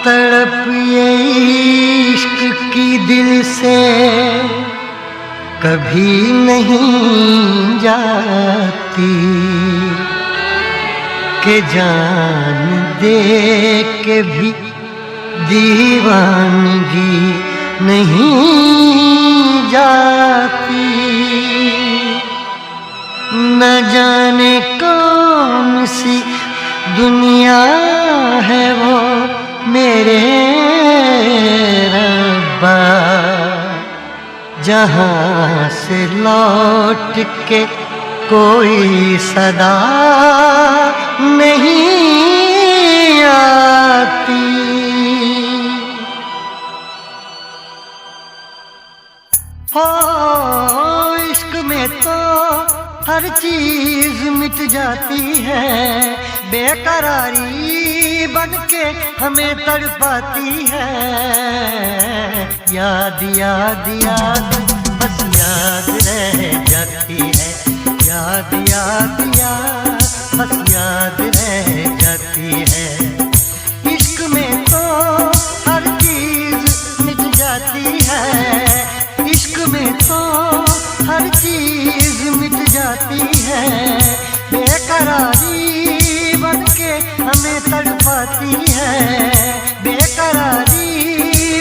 तड़प ये इश्क की दिल से कभी नहीं जाती कि जान दे के भी दीवानगी नहीं जाती। न जाने कौन सी दुनिया है वो मेरे रब्बा, जहाँ से लौट के कोई सदा नहीं आती। हो इश्क में तो हर चीज मिट जाती है, बेकरारी बनके हमें तड़पाती है। याद याद याद बस याद रह जाती है, याद याद याद बस याद रह जाती है। इश्क में तो हर चीज मिट जाती है, इश्क में तो हर चीज मिट जाती है। बेकरारी बनके हमें तड़पाती है, बेकरारी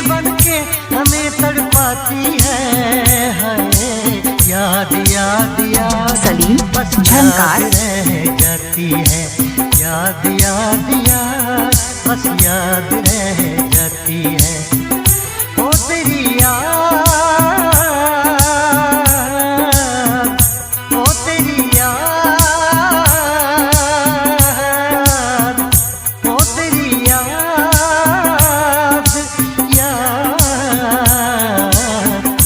बनके हमें तड़पाती है। याद याद याद सलीम बस झंकार याद रह जाती है, याद याद याद बस याद रह जाती है। ओ तेरी याद, ओ तेरी याद, ओ तेरी याद,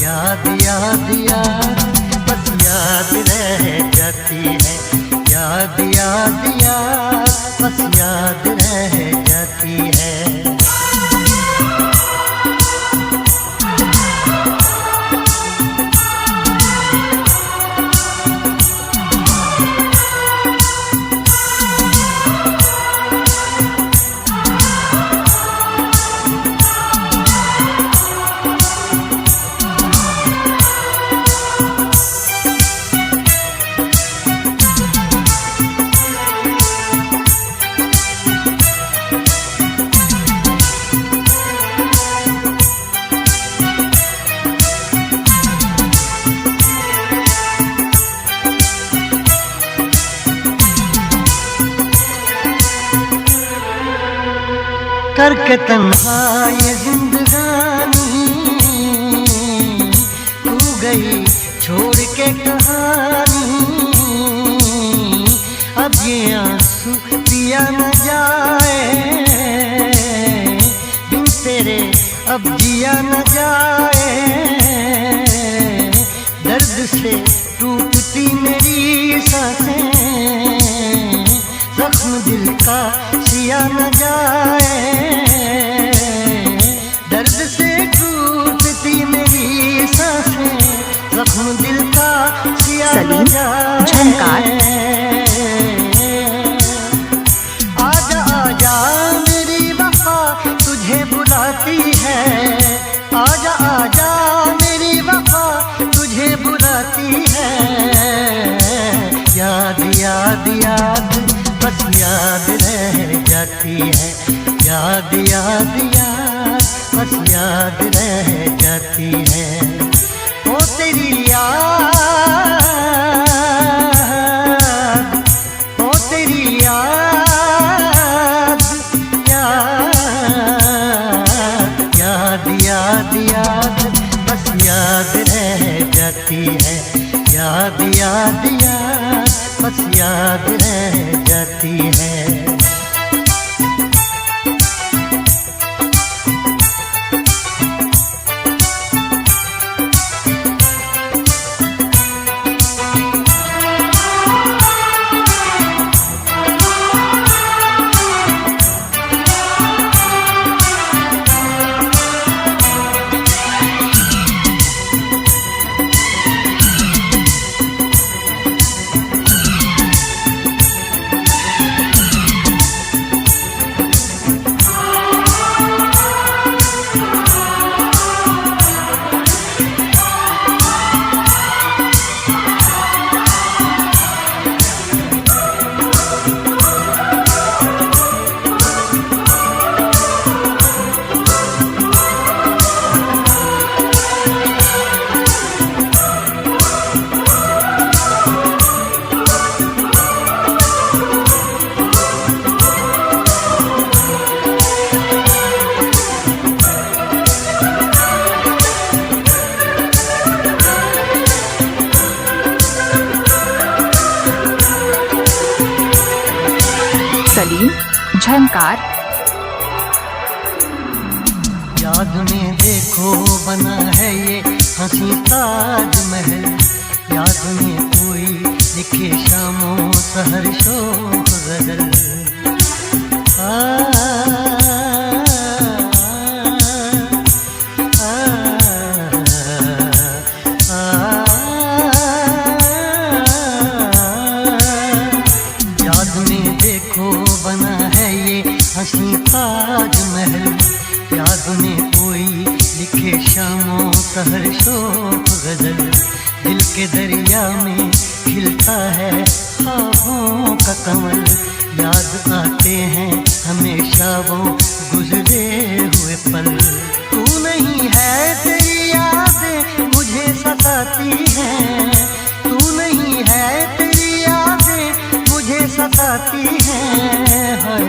याद याद याद बस याद रह जाती है, याद याद याद बस याद रह जाती है। करके तन्हा ये जिंदगानी तू गई छोड़ के कहानी। अब ये आंसू पिया न जाए बिन तेरे, अब जिया न जाए। दर्द से टूटती मेरी सांसें, जख्म दिल का सिया न जाए। दर्द से टूटती मेरी सांसें, जख्म दिल का सिया न जाए। झंकार आजा आजा मेरी वफा तुझे बुलाती है, आजा आजा मेरी वफा तुझे बुलाती है। याद याद याद बस याद रह जाती है, याद याद याद बस याद रह जाती है। ओ तेरी याद, ओ तेरी याद, याद याद याद बस याद रह जाती है, याद याद याद बस याद रह जाती है। झंकार। याद में देखो बना है ये हंसी ताजमहल, याद में कोई लिखे शामों सहर शोक गजल। याद में देखो बना है ये हंसी ताजमहल, याद में कोई लिखे शामों सहर शोक गजल। दिल के दरिया में खिलता है ख्वाबों का कमल, याद आते हैं हमेशा वो गुजरे हुए पल। तू नहीं है तेरी यादें मुझे सताती हैं, तू नहीं है तेरी यादें मुझे सताती हैं। हाय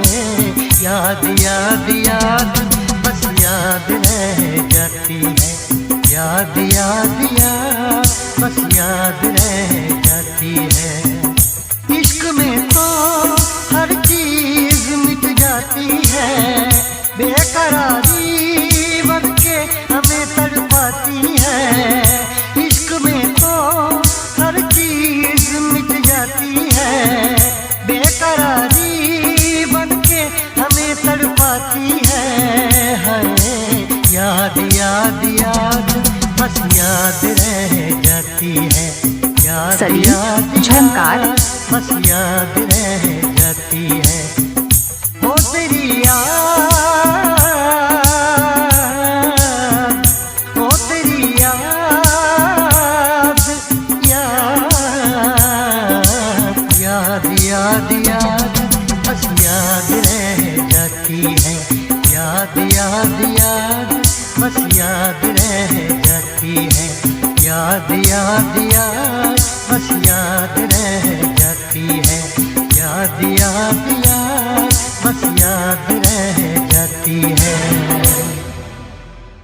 याद याद याद बस याद रह जाती है, याद याद याद बस याद रह जाती है। इश्क में तो हर चीज मिट जाती है, बेकरारी बन के हमें तड़पाती है। इश्क में तो हर चीज मिट जाती है, बेकरारी बन के हमें तड़पाती है। हाय याद याद याद बस याद रह जाती है, याद याद झंकार। बस याद रह जाती है। हो तेरी याद, हो तेरी याद, याद याद याद बस याद रह जाती है, याद याद याद बस याद रह जाती है, याद याद याद बस याद रह जाती है, याद याद याद बस याद रह जाती है।